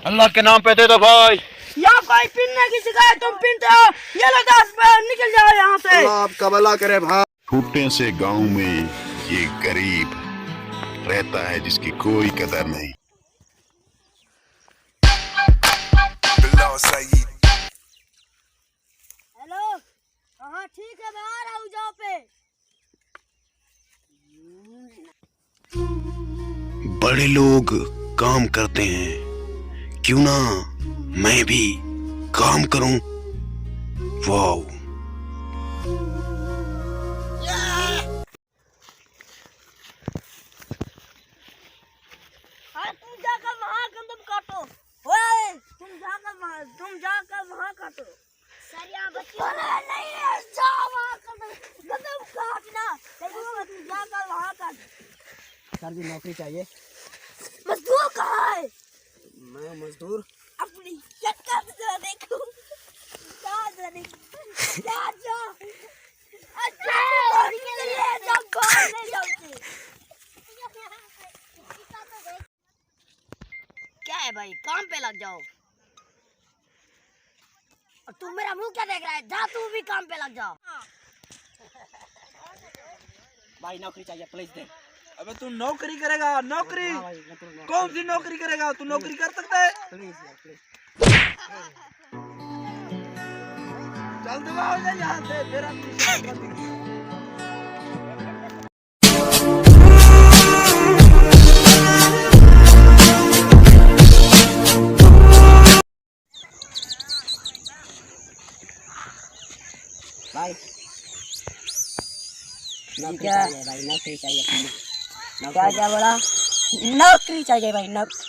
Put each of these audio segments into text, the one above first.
अल्लाह के नाम पे दे दो भाई। यहाँ कोई पीने की शिकायत, तुम पीते हो, ये लो 10 रुपए, निकल जाओ यहाँ से। अल्लाह आपका भला करे भाई। छोटे से गांव में ये गरीब रहता है जिसकी कोई कदर नहीं। हेलो, हाँ ठीक है, मैं आ रहा हूँ जॉब पे। बड़े लोग काम करते हैं, क्यों ना मैं भी काम करूं। वाओ। तुम जाकर वहाँ कदम काटो। ओए, तुम जाकर वहाँ काटो। सर यहाँ बच्चों नहीं है, जाओ वहाँ कदम काटना। तुम जाकर वहाँ काटो। सर जी नौकरी चाहिए। मजदूर कहाँ है? मैं मजदूर अपनी शक्ल से देखो। क्या है भाई, काम पे लग जाओ। और तू मेरा मुंह क्या देख रहा है? जा तू भी काम पे लग जाओ। भाई नौकरी चाहिए, प्लीज दे। अबे तू नौकरी करेगा? नौकरी हाँ भाई, मैं तो कौन सी नौकरी करेगा? तू नौकरी कर सकता है? प्लीज यार प्लीज। चल तू आओ जा यहाँ से, तेरा भाई नौकरी चाहिए भाई, नौकरी चाहिए प्लीज। क्या क्या बोला? नौकरी चाहिए भाई, नौकरी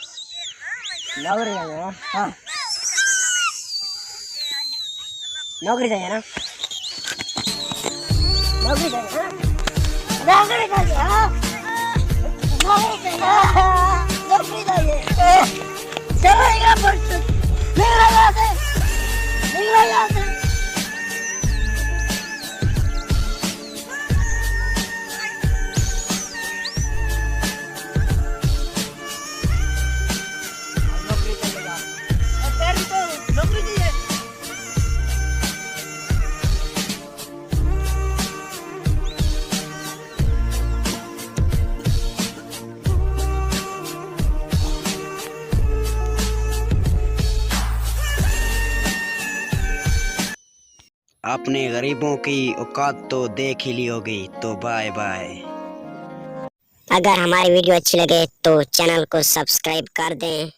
चाहिए ना? हाँ नौकरी चाहिए ना? नौकरी चाहिए ना? नौकरी चाहिए, हाँ? नौकरी चाहिए, नौकरी चाहिए। चलो यहाँ पर, निकलो यहाँ से, निकलो यहाँ से। आपने गरीबों की औकात तो देख ही ली होगी, तो बाय बाय। अगर हमारी वीडियो अच्छी लगे तो चैनल को सब्सक्राइब कर दें।